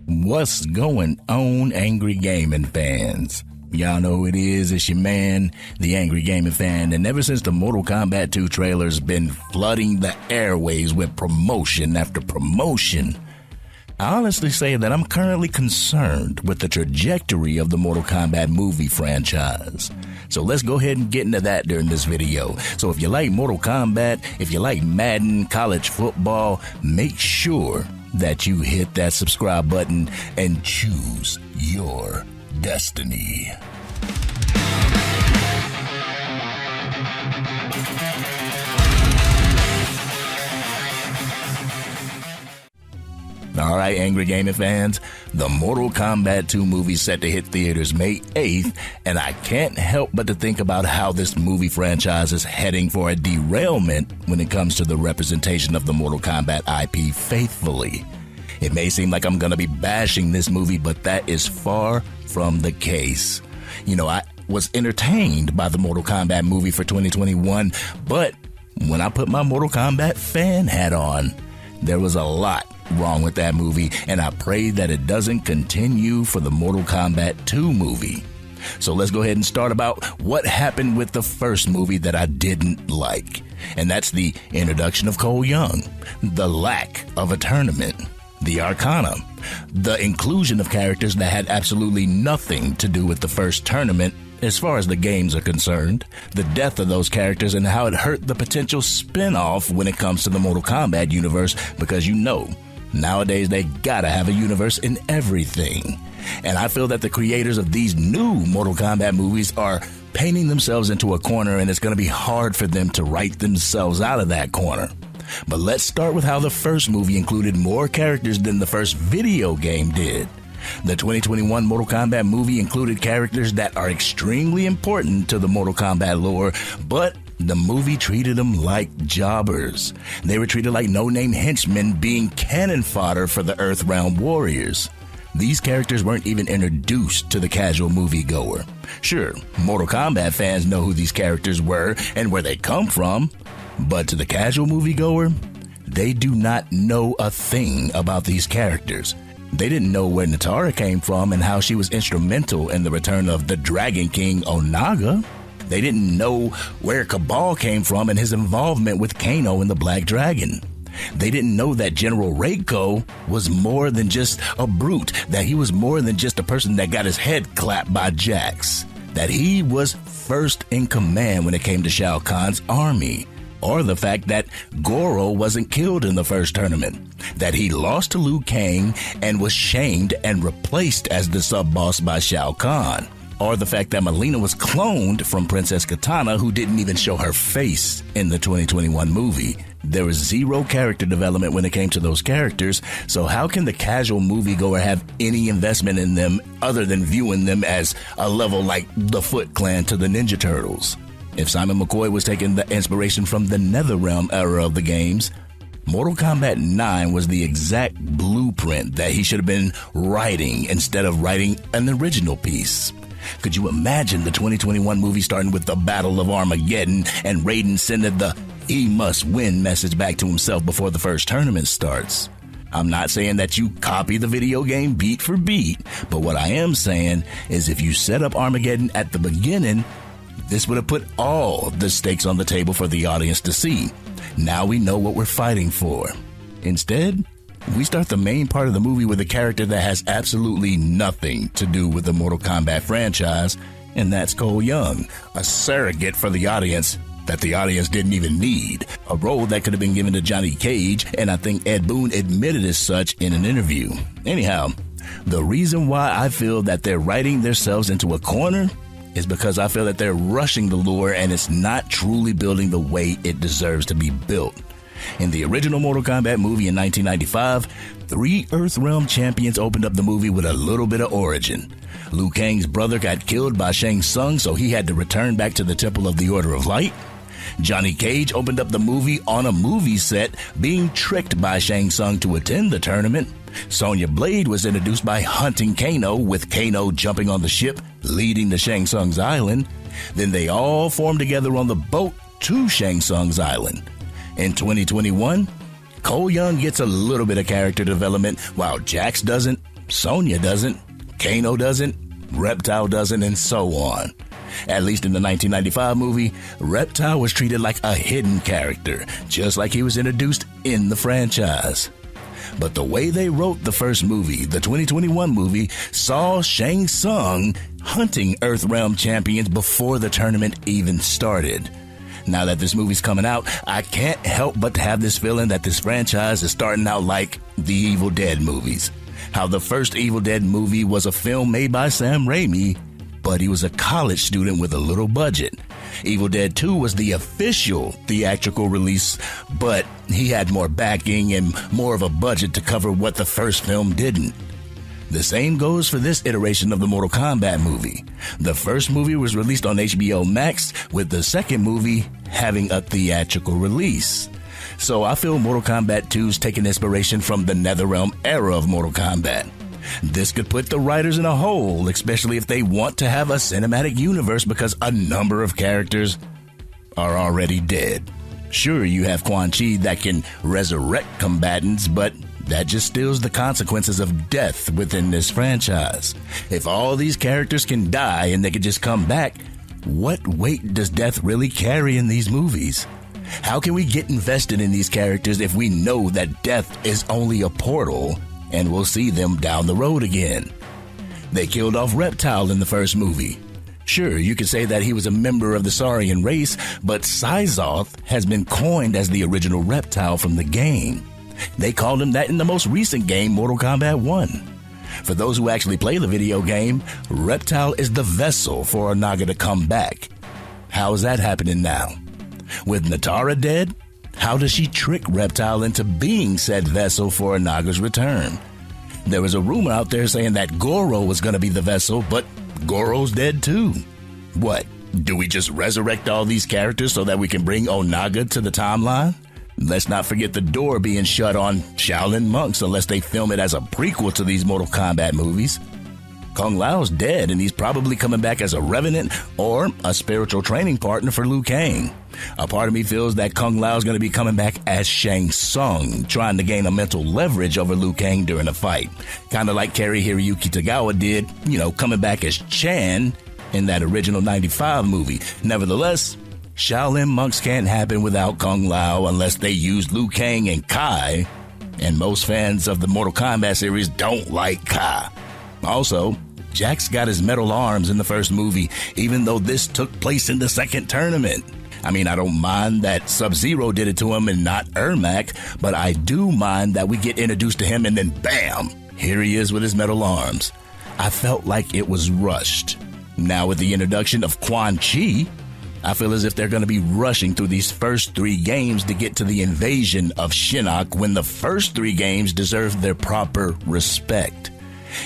What's going on, Angry Gaming fans? Y'all know who it is. It's your man, the Angry Gaming Fan. And ever since the Mortal Kombat 2 trailer's been flooding the airwaves with promotion after promotion, I honestly say that I'm currently concerned with the trajectory of the Mortal Kombat movie franchise. So let's go ahead and get into that during this video. So if you like Mortal Kombat, if you like Madden, college football, make sure that you hit that subscribe button and choose your destiny. Alright, Angry Gaming fans, the Mortal Kombat 2 movie set to hit theaters May 8th, and I can't help but to think about how this movie franchise is heading for a derailment when it comes to the representation of the Mortal Kombat IP faithfully. It may seem like I'm gonna be bashing this movie, but that is far from the case. You know, I was entertained by the Mortal Kombat movie for 2021, but when I put my Mortal Kombat fan hat on, there was a lot wrong with that movie, and I pray that it doesn't continue for the Mortal Kombat 2 movie. So let's go ahead and start about what happened with the first movie that I didn't like, and that's the introduction of Cole Young, the lack of a tournament, the Arcana, the inclusion of characters that had absolutely nothing to do with the first tournament as far as the games are concerned, the death of those characters and how it hurt the potential spin-off when it comes to the Mortal Kombat universe, because you know, nowadays they gotta have a universe in everything. And I feel that the creators of these new Mortal Kombat movies are painting themselves into a corner, and it's gonna be hard for them to write themselves out of that corner. But let's start with how the first movie included more characters than the first video game did. The 2021 Mortal Kombat movie included characters that are extremely important to the Mortal Kombat lore, but the movie treated them like jobbers. They were treated like no-name henchmen being cannon fodder for the Earthrealm warriors. These characters weren't even introduced to the casual moviegoer. Sure, Mortal Kombat fans know who these characters were and where they come from, but to the casual moviegoer, they do not know a thing about these characters. They didn't know where Natara came from and how she was instrumental in the return of the Dragon King Onaga. They didn't know where Cabal came from and his involvement with Kano and the Black Dragon. They didn't know that General Reiko was more than just a brute, that he was more than just a person that got his head clapped by Jax, that he was first in command when it came to Shao Kahn's army. Or the fact that Goro wasn't killed in the first tournament, that he lost to Liu Kang and was shamed and replaced as the sub-boss by Shao Kahn. Or the fact that Mileena was cloned from Princess Katana, who didn't even show her face in the 2021 movie. There was zero character development when it came to those characters, so how can the casual moviegoer have any investment in them other than viewing them as a level like the Foot Clan to the Ninja Turtles? If Simon McCoy was taking the inspiration from the NetherRealm era of the games, Mortal Kombat 9 was the exact blueprint that he should have been writing instead of writing an original piece. Could you imagine the 2021 movie starting with the Battle of Armageddon and Raiden sending the "he must win" message back to himself before the first tournament starts? I'm not saying that you copy the video game beat for beat, but what I am saying is if you set up Armageddon at the beginning, this would have put all the stakes on the table for the audience to see. Now we know what we're fighting for. Instead, we start the main part of the movie with a character that has absolutely nothing to do with the Mortal Kombat franchise, and that's Cole Young, a surrogate for the audience that the audience didn't even need, a role that could have been given to Johnny Cage, and I think Ed Boon admitted as such in an interview. Anyhow, the reason why I feel that they're writing themselves into a corner is because I feel that they're rushing the lore and it's not truly building the way it deserves to be built. In the original Mortal Kombat movie in 1995, 3 Earthrealm champions opened up the movie with a little bit of origin. Liu Kang's brother got killed by Shang Tsung, so he had to return back to the Temple of the Order of Light. Johnny Cage opened up the movie on a movie set, being tricked by Shang Tsung to attend the tournament. Sonya Blade was introduced by hunting Kano, with Kano jumping on the ship, leading to Shang Tsung's island. Then they all formed together on the boat to Shang Tsung's island. In 2021, Cole Young gets a little bit of character development, while Jax doesn't, Sonya doesn't, Kano doesn't, Reptile doesn't, and so on. At least in the 1995 movie, Reptile was treated like a hidden character, just like he was introduced in the franchise. But the way they wrote the first movie, the 2021 movie, saw Shang Tsung hunting Earthrealm champions before the tournament even started. Now that this movie's coming out, I can't help but to have this feeling that this franchise is starting out like the Evil Dead movies. How the first Evil Dead movie was a film made by Sam Raimi, but he was a college student with a little budget. Evil Dead 2 was the official theatrical release, but he had more backing and more of a budget to cover what the first film didn't. The same goes for this iteration of the Mortal Kombat movie. The first movie was released on HBO Max, with the second movie having a theatrical release. So I feel Mortal Kombat 2's taking inspiration from the NetherRealm era of Mortal Kombat. This could put the writers in a hole, especially if they want to have a cinematic universe, because a number of characters are already dead. Sure, you have Quan Chi that can resurrect combatants, but that just steals the consequences of death within this franchise. If all these characters can die and they can just come back, what weight does death really carry in these movies? How can we get invested in these characters if we know that death is only a portal and we'll see them down the road again? They killed off Reptile in the first movie. Sure, you could say that he was a member of the Saurian race, but Syzoth has been coined as the original Reptile from the game. They called him that in the most recent game, Mortal Kombat 1. For those who actually play the video game, Reptile is the vessel for Onaga to come back. How is that happening now? With Natara dead, how does she trick Reptile into being said vessel for Onaga's return? There was a rumor out there saying that Goro was going to be the vessel, but Goro's dead too. What, do we just resurrect all these characters so that we can bring Onaga to the timeline? Let's not forget the door being shut on Shaolin monks unless they film it as a prequel to these Mortal Kombat movies. Kung Lao's dead, and he's probably coming back as a revenant or a spiritual training partner for Liu Kang. A part of me feels that Kung Lao's going to be coming back as Shang Tsung, trying to gain a mental leverage over Liu Kang during a fight. Kind of like Kari Hiroyuki Tagawa did, coming back as Chan in that original 95 movie. Nevertheless, Shaolin monks can't happen without Kung Lao unless they use Liu Kang and Kai, and most fans of the Mortal Kombat series don't like Kai. Also, Jax got his metal arms in the first movie, even though this took place in the second tournament. I mean, I don't mind that Sub-Zero did it to him and not Ermac, but I do mind that we get introduced to him and then bam, here he is with his metal arms. I felt like it was rushed. Now with the introduction of Quan Chi, I feel as if they're going to be rushing through these first 3 games to get to the invasion of Shinnok, when the first 3 games deserve their proper respect.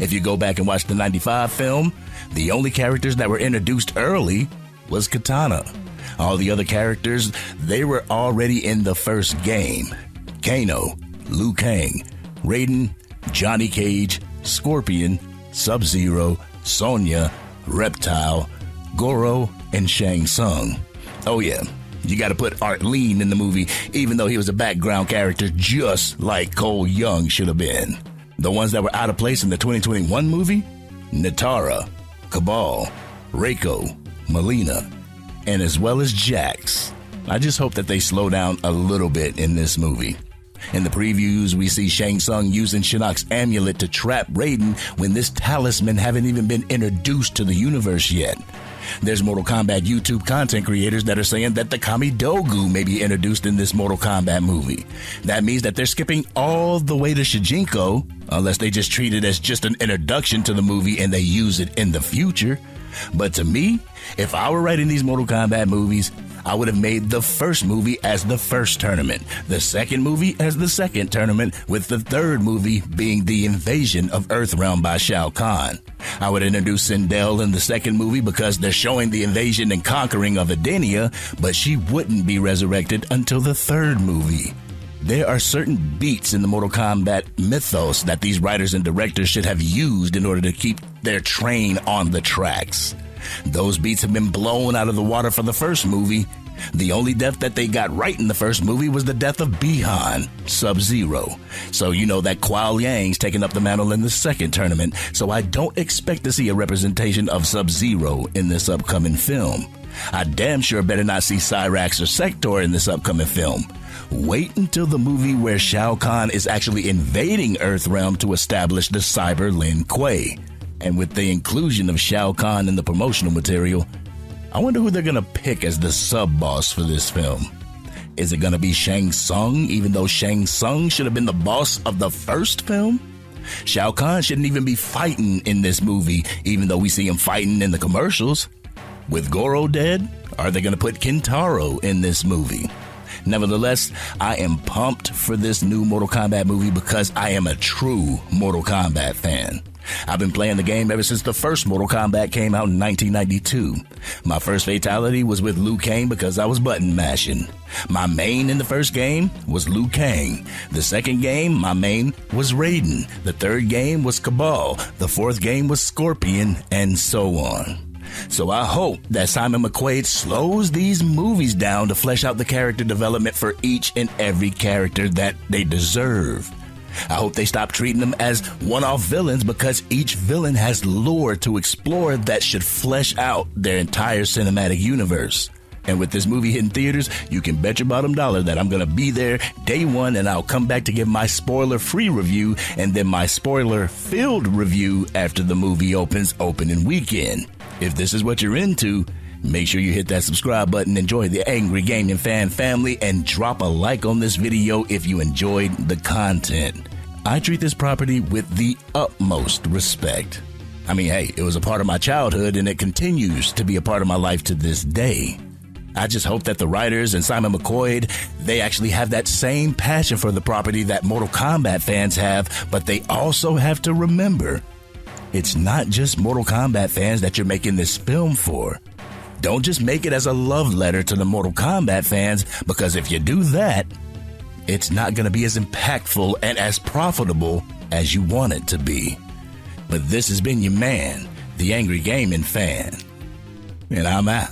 If you go back and watch the 95 film, the only characters that were introduced early was Katana. All the other characters, they were already in the first game. Kano, Liu Kang, Raiden, Johnny Cage, Scorpion, Sub-Zero, Sonya, Reptile, Goro, and Shang Tsung. Oh yeah, you gotta put Art Lean in the movie, even though he was a background character just like Cole Young should have been. The ones that were out of place in the 2021 movie? Natara, Cabal, Reiko, Melina, and as well as Jax. I just hope that they slow down a little bit in this movie. In the previews, we see Shang Tsung using Shinnok's amulet to trap Raiden when this talisman haven't even been introduced to the universe yet. There's Mortal Kombat YouTube content creators that are saying that the Kamidogu may be introduced in this Mortal Kombat movie. That means that they're skipping all the way to Shijinko, unless they just treat it as just an introduction to the movie and they use it in the future. But to me, if I were writing these Mortal Kombat movies, I would have made the first movie as the first tournament, the second movie as the second tournament, with the third movie being the invasion of Earthrealm by Shao Kahn. I would introduce Sindel in the second movie because they're showing the invasion and conquering of Edenia, but she wouldn't be resurrected until the third movie. There are certain beats in the Mortal Kombat mythos that these writers and directors should have used in order to keep their train on the tracks. Those beats have been blown out of the water for the first movie, The only death that they got right in the first movie was the death of Bihan, Sub-Zero. So you know that Kuo Yang's taking up the mantle in the second tournament, so I don't expect to see a representation of Sub-Zero in this upcoming film. I damn sure better not see Cyrax or Sector in this upcoming film. Wait until the movie where Shao Kahn is actually invading Earthrealm to establish the Cyber Lin Kuei. And with the inclusion of Shao Kahn in the promotional material, I wonder who they're going to pick as the sub-boss for this film. Is it going to be Shang Tsung, even though Shang Tsung should have been the boss of the first film? Shao Kahn shouldn't even be fighting in this movie, even though we see him fighting in the commercials. With Goro dead, are they going to put Kintaro in this movie? Nevertheless, I am pumped for this new Mortal Kombat movie because I am a true Mortal Kombat fan. I've been playing the game ever since the first Mortal Kombat came out in 1992. My first fatality was with Liu Kang because I was button mashing. My main in the first game was Liu Kang. The second game, my main was Raiden. The third game was Cabal. The fourth game was Scorpion, and so on. So I hope that Simon McQuaid slows these movies down to flesh out the character development for each and every character that they deserve. I hope they stop treating them as one-off villains because each villain has lore to explore that should flesh out their entire cinematic universe. And with this movie hitting theaters, you can bet your bottom dollar that I'm going to be there day one and I'll come back to give my spoiler-free review and then my spoiler-filled review after the movie opens opening weekend. If this is what you're into, make sure you hit that subscribe button, enjoy the Angry Gaming Fan family, and drop a like on this video if you enjoyed the content. I treat this property with the utmost respect. I mean, hey, it was a part of my childhood and it continues to be a part of my life to this day. I just hope that the writers and Simon McQuaid, they actually have that same passion for the property that Mortal Kombat fans have, but they also have to remember, it's not just Mortal Kombat fans that you're making this film for. Don't just make it as a love letter to the Mortal Kombat fans, because if you do that, it's not going to be as impactful and as profitable as you want it to be. But this has been your man, the Angry Gaming Fan, and I'm out.